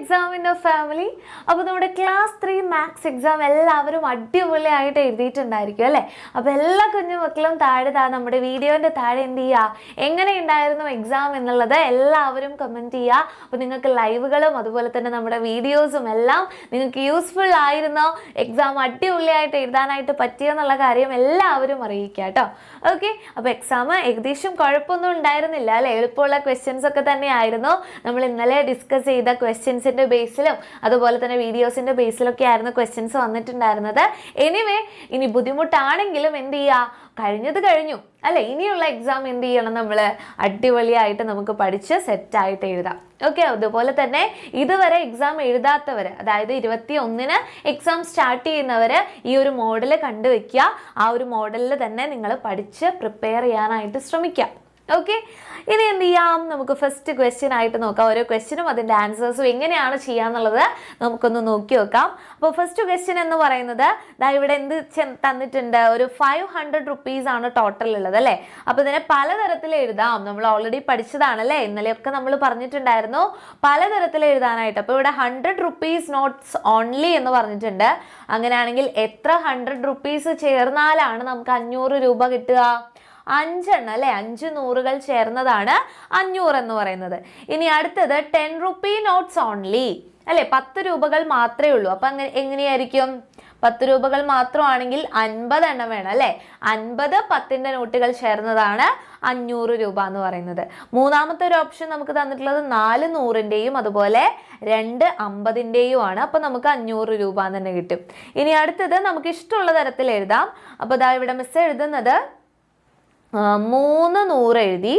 Exam in family. അപ്പോൾ നമ്മുടെ class 3 maths exam എല്ലാവരും അടിപൊളിയായിട്ട് എഴുതിയിട്ടുണ്ടായിരിക്കും അല്ലേ? അപ്പോൾ എല്ലാ കുഞ്ഞുമക്കളും താഴെ നമ്മുടെ വീഡിയോൻ്റെ താഴെ എന്ത് ചെയ്യുക, എങ്ങനെ ഉണ്ടായിരുന്നു എക്സാം എന്നുള്ളത് എല്ലാവരും കമൻറ്റ് ചെയ്യുക. അപ്പോൾ നിങ്ങൾക്ക് ലൈവുകളും അതുപോലെ തന്നെ നമ്മുടെ വീഡിയോസും എല്ലാം നിങ്ങൾക്ക് യൂസ്ഫുൾ ആയിരുന്നോ, എക്സാം അടിപൊളിയായിട്ട് എഴുതാനായിട്ട് പറ്റിയെന്നുള്ള കാര്യം എല്ലാവരും അറിയിക്കുക കേട്ടോ. ഓക്കെ, അപ്പോൾ എക്സാം ഏകദേശം കുഴപ്പമൊന്നും ഉണ്ടായിരുന്നില്ല അല്ലേ? എളുപ്പമുള്ള ക്വസ്റ്റ്യൻസ് ഒക്കെ തന്നെയായിരുന്നു. നമ്മൾ ഇന്നലെ ഡിസ്കസ് ചെയ്ത ക്വസ്റ്റ്യൻസിൻ്റെ ബേസിലും അതുപോലെ തന്നെ വീഡിയോസിൻ്റെ ബേസിലൊക്കെ ആയിരുന്നു ക്വസ്റ്റ്യൻസ് വന്നിട്ടുണ്ടായിരുന്നത്. എനിവേ, ഇനി ബുദ്ധിമുട്ടാണെങ്കിലും എന്ത് ചെയ്യുക, കഴിഞ്ഞത് കഴിഞ്ഞു അല്ലേ? ഇനിയുള്ള എക്സാം എന്ത് ചെയ്യണം, നമ്മൾ അടിപൊളിയായിട്ട് നമുക്ക് പഠിച്ച് സെറ്റായിട്ട് എഴുതാം. ഓക്കെ, അതുപോലെ തന്നെ ഇതുവരെ എക്സാം എഴുതാത്തവർ, അതായത് 21-ന് എക്സാം സ്റ്റാർട്ട് ചെയ്യുന്നവർ ഈ ഒരു മോഡൽ കണ്ടുവയ്ക്കുക. ആ ഒരു മോഡലിൽ തന്നെ നിങ്ങൾ പഠിച്ച് പ്രിപ്പയർ ചെയ്യാനായിട്ട് ശ്രമിക്കുക. ഓക്കെ, ഇനി എന്ത് ചെയ്യാം, നമുക്ക് ഫസ്റ്റ് ക്വസ്റ്റ്യൻ ആയിട്ട് നോക്കാം. ഓരോ ക്വസ്റ്റ്യനും അതിൻ്റെ ആൻസേഴ്സും എങ്ങനെയാണ് ചെയ്യാന്നുള്ളത് നമുക്കൊന്ന് നോക്കി നോക്കാം. അപ്പോൾ ഫസ്റ്റ് ക്വസ്റ്റ്യൻ എന്ന് പറയുന്നത് ഇവിടെ എന്ത് തന്നിട്ടുണ്ട്, ഒരു 500 റുപ്പീസ് ആണ് ടോട്ടൽ ഉള്ളത് അല്ലേ? അപ്പോൾ ഇതിനെ പലതരത്തിൽ എഴുതാം. നമ്മൾ ഓൾറെഡി പഠിച്ചതാണല്ലേ, ഇന്നലെയൊക്കെ നമ്മൾ പറഞ്ഞിട്ടുണ്ടായിരുന്നു പലതരത്തിൽ എഴുതാനായിട്ട്. അപ്പോൾ ഇവിടെ 100 റുപ്പീസ് നോട്ട്സ് ഓൺലി എന്ന് പറഞ്ഞിട്ടുണ്ട്. അങ്ങനെയാണെങ്കിൽ എത്ര 100 റുപ്പീസ് ചേർന്നാലാണ് നമുക്ക് 500 രൂപ കിട്ടുക? 5 എണ്ണം അല്ലേ? 5 നൂറുകൾ ചേർന്നതാണ് 500 എന്ന് പറയുന്നത്. ഇനി അടുത്തത് 10 റുപ്പീ നോട്ട്സ് ഓൺലി അല്ലേ? 10 രൂപകൾ മാത്രമേ ഉള്ളൂ. അപ്പം എങ്ങനെയായിരിക്കും? 10 രൂപകൾ മാത്രമാണെങ്കിൽ 50 എണ്ണം വേണം അല്ലേ? 50 10ന്റെ നോട്ടുകൾ ചേർന്നതാണ് 500 രൂപ എന്ന് പറയുന്നത്. മൂന്നാമത്തെ ഒരു ഓപ്ഷൻ നമുക്ക് തന്നിട്ടുള്ളത് 4 100ൻ്റെയും അതുപോലെ 2 50ൻ്റെയും ആണ്. അപ്പം നമുക്ക് 500 രൂപ തന്നെ കിട്ടും. ഇനി അടുത്തത് നമുക്ക് ഇഷ്ടമുള്ള തരത്തിൽ എഴുതാം. അപ്പോൾ ഇവിടെ മിസ് എഴുതുന്നത് 3 100 എഴുതി.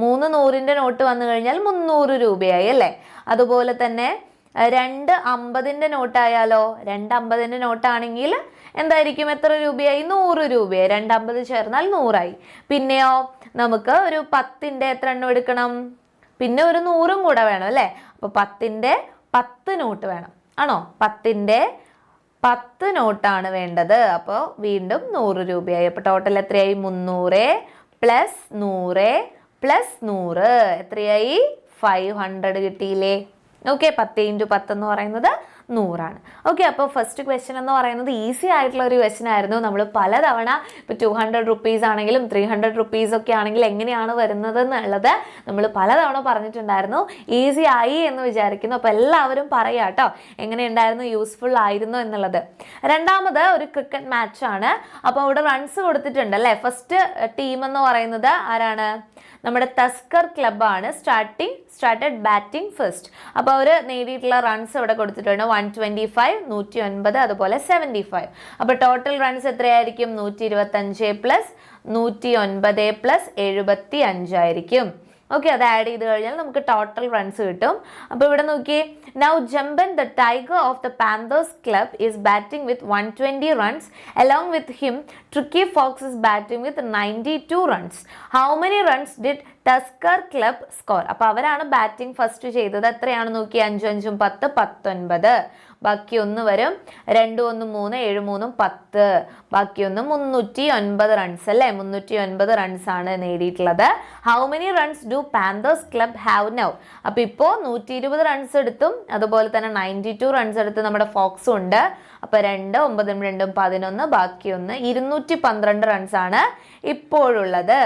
3 100ൻ്റെ നോട്ട് വന്നു കഴിഞ്ഞാൽ 300 രൂപയായി അല്ലേ? അതുപോലെ തന്നെ 2 50ൻ്റെ നോട്ടായാലോ? 2 50ൻ്റെ നോട്ടാണെങ്കിൽ എന്തായിരിക്കും, എത്ര രൂപയായി? 100 രൂപയായി. 2 50 ചേർന്നാൽ 100ആയി. പിന്നെയോ നമുക്ക് ഒരു 10ൻ്റെ എത്ര എണ്ണം എടുക്കണം? പിന്നെ ഒരു 100ഉം കൂടെ വേണം അല്ലേ? അപ്പോൾ 10ൻ്റെ 10 നോട്ട് വേണം ആണോ? 10ൻ്റെ 10 നോട്ടാണ് വേണ്ടത്. അപ്പോൾ വീണ്ടും 100 രൂപയായി. അപ്പോൾ ടോട്ടൽ എത്രയായി? 300 പ്ലസ് 100 പ്ലസ് 100 എത്രയായി? 500 കിട്ടിയില്ലേ? ഓക്കെ, 10 × 10 എന്ന് പറയുന്നത് 100ആണ്. ഓക്കെ, അപ്പോൾ ഫസ്റ്റ് ക്വസ്റ്റ്യൻ എന്ന് പറയുന്നത് ഈസി ആയിട്ടുള്ള ഒരു ക്വസ്റ്റ്യൻ ആയിരുന്നു. നമ്മൾ പലതവണ ഇപ്പോൾ 200 റുപ്പീസ് ആണെങ്കിലും 300 റുപ്പീസ് ഒക്കെ ആണെങ്കിൽ എങ്ങനെയാണ് വരുന്നത് എന്നുള്ളത് നമ്മൾ പലതവണ പറഞ്ഞിട്ടുണ്ടായിരുന്നു. ഈസി ആയി എന്ന് വിചാരിക്കുന്നു. അപ്പോൾ എല്ലാവരും പറയാം കേട്ടോ, എങ്ങനെയുണ്ടായിരുന്നു, യൂസ്ഫുൾ ആയിരുന്നു എന്നുള്ളത്. രണ്ടാമത് ഒരു ക്രിക്കറ്റ് മാച്ചാണ്. അപ്പോൾ അവിടെ റൺസ് കൊടുത്തിട്ടുണ്ട് അല്ലേ? ഫസ്റ്റ് ടീം എന്ന് പറയുന്നത് ആരാണ്? നമ്മുടെ തസ്കർ ക്ലബ്ബാണ് സ്റ്റാർട്ടഡ് ബാറ്റിംഗ് ഫസ്റ്റ്. അപ്പോൾ അവർ നേടിയിട്ടുള്ള റൺസ് ഇവിടെ കൊടുത്തിട്ടുണ്ട് 125, 109 അതുപോലെ 75. അപ്പോൾ ടോട്ടൽ റൺസ് എത്രയായിരിക്കും? 125 പ്ലസ് 109 പ്ലസ് 75 ആയിരിക്കും. ഓക്കെ, അത് ആഡ് ചെയ്ത് കഴിഞ്ഞാൽ നമുക്ക് ടോട്ടൽ റൺസ് കിട്ടും. അപ്പോൾ ഇവിടെ നോക്കിയേ, now Jamban the tiger of the panthers club is batting with 120 runs. Along with him tricky fox is batting with 92 runs. How many runs did tusker club score? അപ്പോൾ അവരാണ് batting first ചെയ്തത്. എത്രയാണ് നോക്കി? 5 5 10 19. ബാക്കി 1 വരും. 2 1 3 7 3 10. ബാക്കി 1 309 റൺസ് അല്ലേ? 309 runs ആണ് നേടിയിട്ടുള്ളത്. How many runs do Panthers club have now? അപ്പോൾ ഇപ്പോൾ 120 റൺസ് എടുത്തും അതുപോലെ തന്നെ 92 റൺസ് എടുത്ത് നമ്മുടെ ഫോക്സും ഉണ്ട്. അപ്പോൾ 2 9 2 11, ബാക്കി 1 212 റൺസ് ആണ് ഇപ്പോഴുള്ളത്.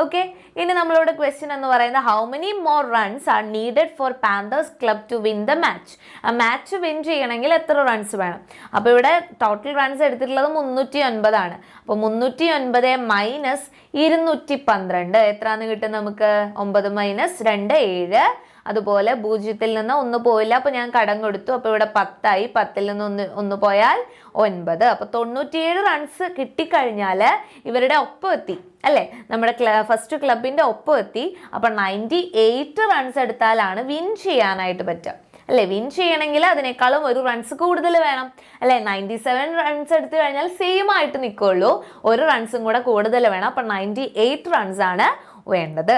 ഓക്കെ, ഇനി നമ്മളോട് ക്വസ്റ്റ്യൻ എന്ന് പറയുന്നത് how many more runs are needed for Panthers club to win the match? ആ മാച്ച് വിൻ ചെയ്യണമെങ്കിൽ എത്ര റൺസ് വേണം? അപ്പോൾ ഇവിടെ ടോട്ടൽ റൺസ് എടുത്തിട്ടുള്ളത് 309 ആണ്. അപ്പോൾ 309 മൈനസ് 212 എത്രയാണെന്ന് കിട്ടും നമുക്ക്? 9 മൈനസ് 2 7. അതുപോലെ 0-ൽ നിന്ന് 1 പോയില്ല, അപ്പോൾ ഞാൻ കടം കൊടുത്തു. അപ്പോൾ ഇവിടെ 10ആയി. 10-ൽ നിന്ന് 1 പോയാൽ 9. അപ്പോൾ 97 റൺസ് കിട്ടിക്കഴിഞ്ഞാൽ ഇവരുടെ ഒപ്പം എത്തി അല്ലേ? നമ്മുടെ ഫസ്റ്റ് ക്ലബിൻ്റെ ഒപ്പം എത്തി. അപ്പോൾ 98 റൺസ് എടുത്താലാണ് വിൻ ചെയ്യാനായിട്ട് പറ്റുക അല്ലേ? വിൻ ചെയ്യണമെങ്കിൽ അതിനേക്കാളും ഒരു റൺസ് കൂടുതൽ വേണം അല്ലേ? 97 റൺസ് എടുത്തു കഴിഞ്ഞാൽ സെയിം ആയിട്ട് നിൽക്കുള്ളൂ, ഒരു റൺസും കൂടെ കൂടുതൽ വേണം. അപ്പോൾ 98 റൺസ് ആണ് വേണ്ടത്.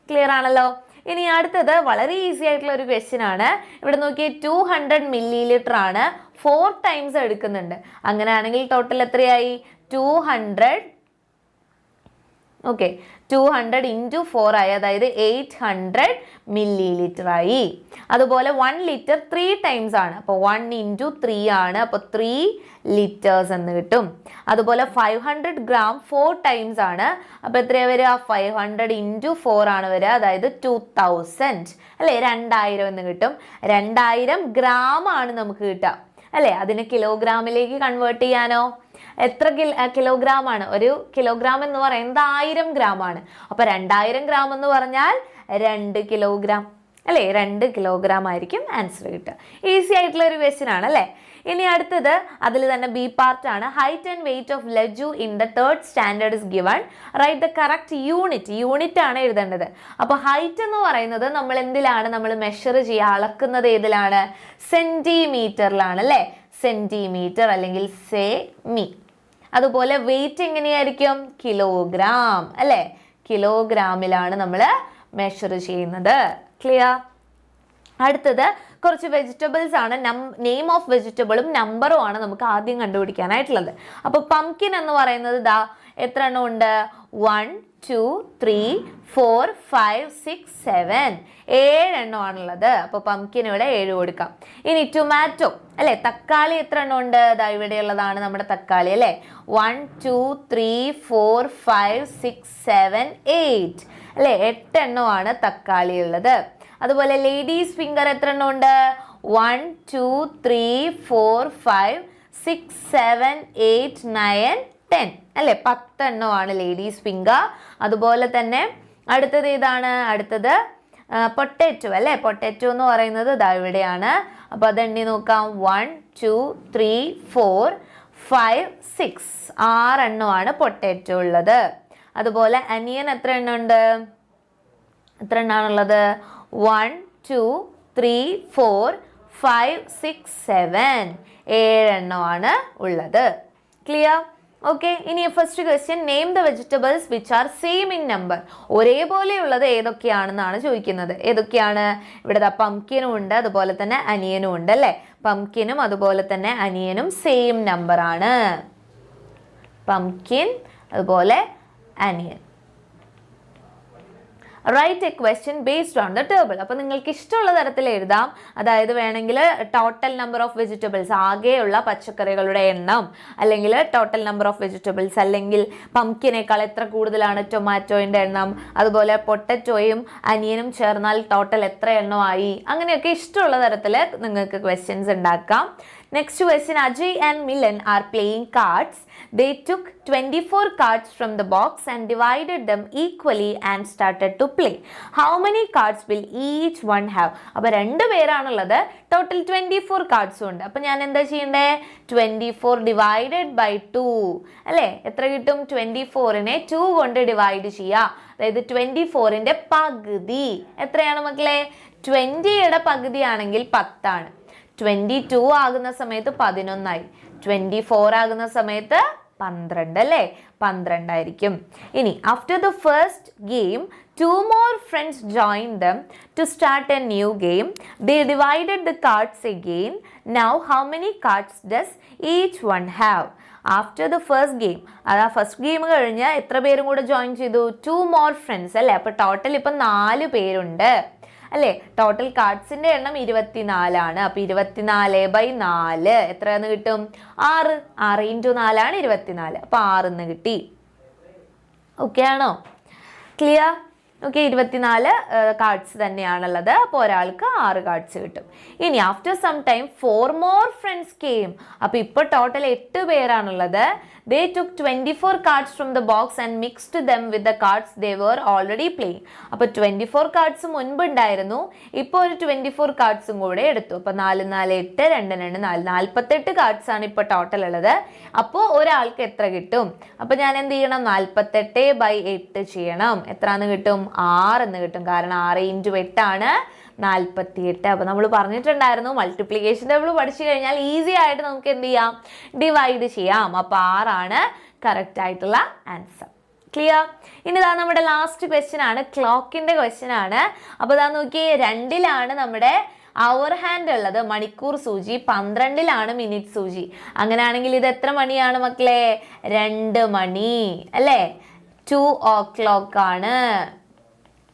ക്ലിയർ ആണല്ലോ? ഇനി അടുത്തത് വളരെ ഈസി ആയിട്ടുള്ള ഒരു ക്വസ്റ്റ്യൻ ആണ്. ഇവിടെ നോക്കിയേ, 200 ml ആണ്, 4 ടൈംസ് എടുക്കുന്നുണ്ട്. അങ്ങനെയാണെങ്കിൽ ടോട്ടൽ എത്രയായി? 200 ഓക്കെ 200 ഇൻറ്റു 4 ആയി, അതായത് 800 മില്ലി ലിറ്റർ ആയി. അതുപോലെ 1 ലിറ്റർ 3 ടൈംസ് ആണ്, അപ്പോൾ 1 ഇൻറ്റു 3 ആണ്, അപ്പോൾ 3 ലിറ്റേഴ്സ് എന്ന് കിട്ടും. അതുപോലെ 500 ഗ്രാം 4 ടൈംസ് ആണ്, അപ്പോൾ എത്രയാണ് വരിക? 500 ഇൻറ്റു 4 ആണ് വരിക, അതായത് 2000 അല്ലേ, 2000 എന്ന് കിട്ടും. 2000 ഗ്രാം ആണ് നമുക്ക് കിട്ടുക അല്ലേ. അതിന് കിലോഗ്രാമിലേക്ക് കൺവേർട്ട് ചെയ്യാനോ? എത്ര കിലോഗ്രാം ആണ്? ഒരു കിലോഗ്രാം എന്ന് പറയുന്നത് 1000 ഗ്രാം ആണ്. അപ്പൊ 2000 ഗ്രാം എന്ന് പറഞ്ഞാൽ 2 കിലോഗ്രാം അല്ലേ, 2 കിലോഗ്രാം ആയിരിക്കും ആൻസർ കിട്ടുക. ഈസി ആയിട്ടുള്ള ഒരു ക്വസ്റ്റ്യൻ ആണ് അല്ലേ. ഇനി അടുത്തത് അതിൽ തന്നെ ബി പാർട്ട് ആണ്. Height and weight of Laju in the 3rd standard is given, write the correct unit. Unit ആണ് എഴുതേണ്ടത്. അപ്പോൾ ഹൈറ്റ് എന്ന് പറയുന്നത് നമ്മൾ എന്തിലാണ് നമ്മൾ മെഷർ ചെയ്യുക, അളക്കുന്നത് ഏതിലാണ്? സെന്റിമീറ്ററിലാണ് അല്ലേ, സെന്റിമീറ്റർ അല്ലെങ്കിൽ സെമി. അതുപോലെ വെയിറ്റ് എങ്ങനെയായിരിക്കും? കിലോഗ്രാം അല്ലേ, കിലോഗ്രാമിലാണ് നമ്മൾ മെഷർ ചെയ്യുന്നത്. ക്ലിയർ? അടുത്തത് കുറച്ച് വെജിറ്റബിൾസ് ആണ്. നെയിം ഓഫ് വെജിറ്റബിളും നമ്പറും ആണ് നമുക്ക് ആദ്യം കണ്ടുപിടിക്കാനായിട്ടുള്ളത്. അപ്പോൾ പംകിൻ എന്ന് പറയുന്നത് ദാ എത്ര എണ്ണം ഉണ്ട്? 1 2 3 4 5 6 7 7 എണ്ണമാണുള്ളത്. അപ്പോൾ പംകിൻ ഇവിടെ 7 കൊടുക്കാം. ഇനി ടൊമാറ്റോ അല്ലേ, തക്കാളി എത്ര എണ്ണം ഉണ്ട്? ദാ ഇവിടെയുള്ളതാണ് നമ്മുടെ തക്കാളി അല്ലേ. 1 2 3 4 5 6 7 8 അല്ലേ, 8 എണ്ണമാണ് തക്കാളി ഉള്ളത്. അതുപോലെ ലേഡീസ് ഫിംഗർ എത്ര എണ്ണം ഉണ്ട്? 1 2 3 4 5 6 7 8 9 10 അല്ലേ, 10 എണ്ണമാണ് ലേഡീസ് ഫിംഗർ. അതുപോലെ തന്നെ അടുത്തത് ഏതാണ്? അടുത്തത് പൊട്ടാറ്റോ അല്ലേ. പൊട്ടാറ്റോ എന്ന് പറയുന്നത് ദാ ഇവിടെയാണ്. അപ്പോൾ അത് എണ്ണി നോക്കാം. 1 2 3 4 5 6 6 എണ്ണമാണ് പൊട്ടാറ്റോ ഉള്ളത്. അതുപോലെ അനിയൻ എത്ര എണ്ണം ഉണ്ട്? എത്ര എണ്ണാണുള്ളത്? 1 2 3 4 5 6 7 7 എണ്ണമാണ് ഉള്ളത്. ക്ലിയർ? ഓക്കെ. ഇനി first question, name the vegetables which are same in number. ഒരേപോലെയുള്ളത് ഏതൊക്കെയാണെന്നാണ് ചോദിക്കുന്നത്. ഏതൊക്കെയാണ്? ഇവിടെ പംകിനും ഉണ്ട്, അതുപോലെ തന്നെ അനിയനും ഉണ്ട് അല്ലേ. പംകിനും അതുപോലെ തന്നെ അനിയനും സെയിം നമ്പർ ആണ്. പംകിൻ അതുപോലെ അനിയൻ. Write a question based on the table. അപ്പോൾ നിങ്ങൾക്ക് ഇഷ്ടമുള്ള തരത്തിൽ എഴുതാം. അതായത് വേണമെങ്കിൽ ടോട്ടൽ നമ്പർ ഓഫ് വെജിറ്റബിൾസ്, ആകെയുള്ള പച്ചക്കറികളുടെ എണ്ണം, അല്ലെങ്കിൽ ടോട്ടൽ നമ്പർ ഓഫ് വെജിറ്റബിൾസ്, അല്ലെങ്കിൽ പംകിനേക്കാൾ എത്ര കൂടുതലാണ് ടൊമാറ്റോയുടെ എണ്ണം, അതുപോലെ പൊട്ടറ്റോയും അനിയനും ചേർന്നാൽ ടോട്ടൽ എത്ര എണ്ണമായി, അങ്ങനെയൊക്കെ ഇഷ്ടമുള്ള തരത്തിൽ നിങ്ങൾക്ക് ക്വസ്റ്റ്യൻസ് ഉണ്ടാക്കാം. Next question, Ajay and Milan are playing cards. They took 24 cards from the box and divided them equally and started to play. How many cards will each one have? അപ്പോൾ 2 പേരാണുള്ളത്, total 24 കാർഡ്സും ഉണ്ട്. അപ്പോൾ ഞാൻ എന്താ ചെയ്യണ്ടേ? 24 divided by 2 അല്ലേ. എത്ര കിട്ടും? 24നെ 2 കൊണ്ട് ഡിവൈഡ് ചെയ്യുക. അതായത് 24ന്റെ പകുതി എത്രയാണ് മക്കളെ? 20യുടെ പകുതിയാണെങ്കിൽ 10 ആണ്. 22 ആകുന്ന സമയത്ത് 11 ആയി. 24 ആകുന്ന സമയത്ത് 12 അല്ലേ, 12 ആയിരിക്കും. ഇനി after the first game 2 more friends joined them to start a new game. They divided the cards again. Now how many cards does each one have? After the first game, അത് ആ ഫസ്റ്റ് ഗെയിം കഴിഞ്ഞ് എത്ര പേരും കൂടെ join ചെയ്തു? 2 more friends അല്ലേ. അപ്പോൾ total ഇപ്പം 4 പേരുണ്ട് അല്ലേ. ടോട്ടൽ കാർഡ്സിന്റെ എണ്ണം 24 ആണ്. അപ്പൊ 24/4 എത്രയെന്ന് കിട്ടും? 6. 6 × 4 ആണ് 24. അപ്പൊ 6 എന്ന് കിട്ടി. ഓക്കെ ആണോ? ക്ലിയർ? ഓക്കെ, 24 കാർഡ്സ് തന്നെയാണുള്ളത്. അപ്പോൾ ഒരാൾക്ക് 6 കാർഡ്സ് കിട്ടും. ഇനി after some time 4 more friends came. അപ്പോൾ ഇപ്പോൾ ടോട്ടൽ 8 പേരാണുള്ളത്. They took 24 cards from the box and mixed them with the cards they were already playing. അപ്പോൾ 24 കാർഡ്സ് മുൻപ് ഉണ്ടായിരുന്നു, ഇപ്പോൾ ഒരു 24 കാർഡ്സും കൂടെ എടുത്തു. അപ്പോൾ 4 4 8 2 2 4 48 കാർഡ്സ് ആണ് ഇപ്പോൾ ടോട്ടൽ ഉള്ളത്. അപ്പോൾ ഒരാൾക്ക് എത്ര കിട്ടും? അപ്പോൾ ഞാൻ എന്ത് ചെയ്യണം? 48/8 ചെയ്യണം. എത്രന്ന് കിട്ടും? 6 എന്ന് കിട്ടും. കാരണം 6 × 8 ആണ് 48. അപ്പോൾ നമ്മൾ പറഞ്ഞിട്ടുണ്ടായിരുന്നു മൾട്ടിപ്ലിക്കേഷൻ ടേബിൾ പഠിച്ചു കഴിഞ്ഞാൽ ഈസി ആയിട്ട് നമുക്ക് എന്ത് ചെയ്യാം? ഡിവൈഡ് ചെയ്യാം. അപ്പോൾ 6 ആണ് കറക്റ്റ് ആയിട്ടുള്ള ആൻസർ. ക്ലിയർ? ഇനി ഇതാ നമ്മുടെ ലാസ്റ്റ് ക്വസ്റ്റ്യൻ ആണ്, ക്ലോക്കിന്റെ ക്വസ്റ്റ്യൻ ആണ്. അപ്പോൾ ഇതാ നോക്കിയേ, 2ലാണ് നമ്മുടെ അവർ ഹാൻഡ് ഉള്ളത്, മണിക്കൂർ സൂചി, 12ലാണ് മിനിറ്റ് സൂചി. അങ്ങനെയാണെങ്കിൽ ഇത് എത്ര മണിയാണ് മക്കളെ? 2 മണി അല്ലേ. 2 ആണ്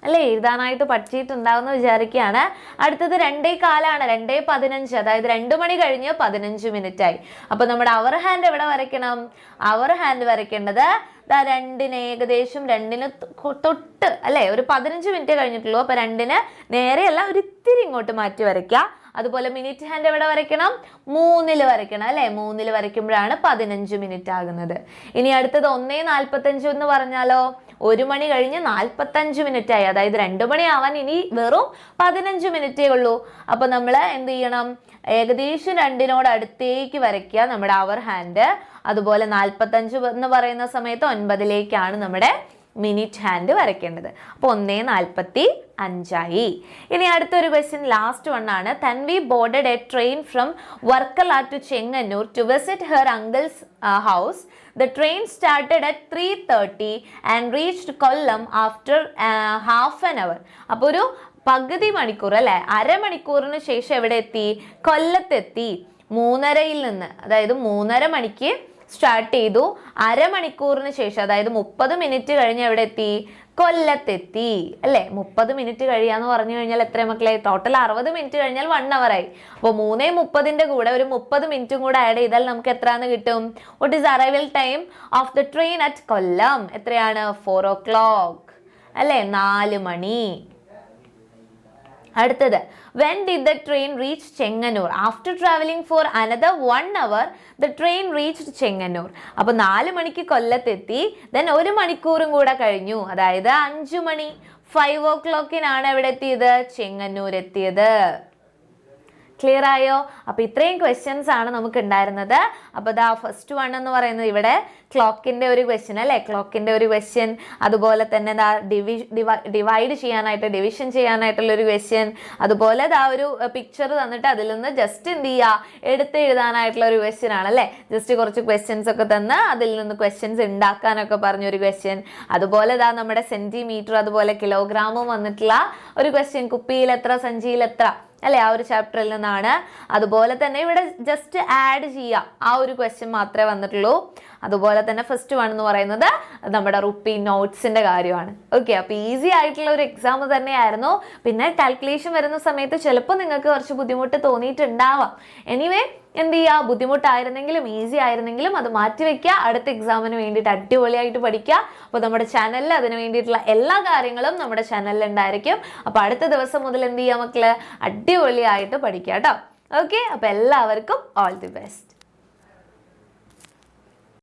അല്ലേ? എഴുതാനായിട്ട് പഠിച്ചിട്ടുണ്ടാവുമെന്ന് വിചാരിക്കുകയാണ്. അടുത്തത് 2:15 2:15, അതായത് 2 മണി കഴിഞ്ഞ് 15 മിനിറ്റ് ആയി. അപ്പൊ നമ്മുടെ അവർ ഹാൻഡ് എവിടെ വരയ്ക്കണം? അവർ ഹാൻഡ് വരയ്ക്കേണ്ടത് രണ്ടിന് ഏകദേശം 2-ന് തൊട്ട് അല്ലേ, ഒരു 15 മിനിറ്റ് കഴിഞ്ഞിട്ടുള്ളൂ. അപ്പൊ 2-ന് നേരെയല്ല, ഒരു ഇത്തിരി ഇങ്ങോട്ട് മാറ്റി വരയ്ക്കുക. അതുപോലെ മിനിറ്റ് ഹാൻഡ് എവിടെ വരയ്ക്കണം? 3-ൽ വരയ്ക്കണം അല്ലേ? 3-ൽ വരയ്ക്കുമ്പോഴാണ് 15 മിനിറ്റ് ആകുന്നത്. ഇനി അടുത്തത് 1:45 എന്ന് പറഞ്ഞാലോ, 1 മണി കഴിഞ്ഞ് 45 മിനിറ്റ് ആയി. അതായത് 2 മണി ആവാൻ ഇനി വെറും 15 മിനിറ്റേ ഉള്ളൂ. അപ്പൊ നമ്മൾ എന്ത് ചെയ്യണം? ഏകദേശം 2-നോട് അടുത്തേക്ക് വരയ്ക്കുക നമ്മുടെ അവർ ഹാൻഡ്. അതുപോലെ 45 എന്ന് പറയുന്ന സമയത്ത് 9-ലേക്കാണ് നമ്മുടെ മിനിറ്റ് ഹാൻഡ് വരയ്ക്കേണ്ടത്. അപ്പോൾ 1:45 ഇനി അടുത്തൊരു ക്വസ്റ്റ്യൻ, ലാസ്റ്റ് വൺ ആണ്. Tanvi boarded a train from Varkala to Chengannur to visit her uncle's house. The train started at 3:30 and reached Kollam after half an hour. അപ്പോൾ ഒരു പകുതി മണിക്കൂർ അല്ലെ, അരമണിക്കൂറിന് ശേഷം എവിടെ എത്തി? കൊല്ലത്തെത്തി. 3:30-ൽ നിന്ന്, അതായത് 3:30 മണിക്ക് സ്റ്റാർട്ട് ചെയ്തു. അരമണിക്കൂറിന് ശേഷം, അതായത് 30 മിനിറ്റ് കഴിഞ്ഞ് എവിടെ എത്തി? കൊല്ലത്തെത്തി അല്ലേ? 30 മിനിറ്റ് കഴിയാന്ന് പറഞ്ഞു കഴിഞ്ഞാൽ എത്ര മക്കളെ? ടോട്ടൽ 60 മിനിറ്റ് കഴിഞ്ഞാൽ 1 അവർ ആയി. അപ്പോൾ 3:30-ന്റെ കൂടെ ഒരു 30 മിനിറ്റും കൂടെ ആഡ് ചെയ്താൽ നമുക്ക് എത്രയാന്ന് കിട്ടും? What is arrival time of the train at Kollam? എത്രയാണ്? 4 o'clock അല്ലേ? 4 മണി. അടുത്തത്, when did the train reach Chengannur? After traveling for another 1 hour, the train reached Chengannur. അപ്പോൾ 4 മണിക്ക് കൊല്ലത്തെത്തി, then 1 മണിക്കൂറും കൂടെ കഴിഞ്ഞു, അതായത് 5 മണി. 5 o'clock-നാണ് എവിടെ എത്തിയത്? ചെങ്ങന്നൂർ എത്തിയത്. ക്ലിയർ ആയോ? അപ്പൊ ഇത്രയും ക്വസ്റ്റ്യൻസ് ആണ് നമുക്ക് ഉണ്ടായിരുന്നത്. അപ്പൊ ദാ ഫസ്റ്റ് വൺ എന്ന് പറയുന്നത് ഇവിടെ ക്ലോക്കിന്റെ ഒരു ക്വസ്റ്റ്യൻ അല്ലെ, ക്ലോക്കിന്റെ ഒരു ക്വസ്റ്റ്യൻ. അതുപോലെ തന്നെ ദാ ഡിവൈഡ് ചെയ്യാനായിട്ട്, ഡിവിഷൻ ചെയ്യാനായിട്ടുള്ള ഒരു ക്വസ്റ്റ്യൻ. അതുപോലെ ദാ ഒരു പിക്ചർ തന്നിട്ട് അതിൽ നിന്ന് ജസ്റ്റ് എന്ത് ചെയ്യുക? എടുത്ത് എഴുതാനായിട്ടുള്ള ഒരു ക്വസ്റ്റ്യൻ ആണ് അല്ലെ. ജസ്റ്റ് കുറച്ച് ക്വസ്റ്റ്യൻസ് ഒക്കെ തന്ന് അതിൽ നിന്ന് ക്വസ്റ്റ്യൻസ് ഉണ്ടാക്കാനൊക്കെ പറഞ്ഞൊരു ക്വസ്റ്റ്യൻ. അതുപോലെ ദാ നമ്മുടെ സെന്റിമീറ്റർ അതുപോലെ കിലോഗ്രാമും വന്നിട്ടുള്ള ഒരു ക്വസ്റ്റ്യൻ. കുപ്പിയിൽ എത്ര, സഞ്ചിയിൽ എത്ര അല്ലെ, ആ ഒരു ചാപ്റ്ററിൽ നിന്നാണ്. അതുപോലെ തന്നെ ഇവിടെ ജസ്റ്റ് ആഡ് ചെയ്യുക, ആ ഒരു ക്വസ്റ്റ്യൻ മാത്രമേ വന്നിട്ടുള്ളൂ. അതുപോലെ തന്നെ ഫസ്റ്റ് വൺ എന്ന് പറയുന്നത് നമ്മുടെ റുപ്പി നോട്ട്സിന്റെ കാര്യമാണ്. ഓക്കെ, അപ്പൊ ഈസി ആയിട്ടുള്ള ഒരു എക്സാം തന്നെയായിരുന്നു. പിന്നെ കാൽക്കുലേഷൻ വരുന്ന സമയത്ത് ചിലപ്പോൾ നിങ്ങൾക്ക് കുറച്ച് ബുദ്ധിമുട്ട് തോന്നിയിട്ടുണ്ടാവാം. എനിവേ എന്ത് ചെയ്യുക? ബുദ്ധിമുട്ടായിരുന്നെങ്കിലും ഈസി ആയിരുന്നെങ്കിലും അത് മാറ്റിവെക്കുക. അടുത്ത എക്സാമിന് വേണ്ടിയിട്ട് അടിപൊളിയായിട്ട് പഠിക്കുക. അപ്പോൾ നമ്മുടെ ചാനലിൽ അതിന് വേണ്ടിയിട്ടുള്ള എല്ലാ കാര്യങ്ങളും നമ്മുടെ ചാനലിൽ ഉണ്ടായിരിക്കും. അപ്പോൾ അടുത്ത ദിവസം മുതൽ എന്ത് ചെയ്യുക മക്കള്? അടിപൊളിയായിട്ട് പഠിക്കുക കേട്ടോ. ഓക്കെ, അപ്പോൾ എല്ലാവർക്കും ഓൾ ദി ബെസ്റ്റ്.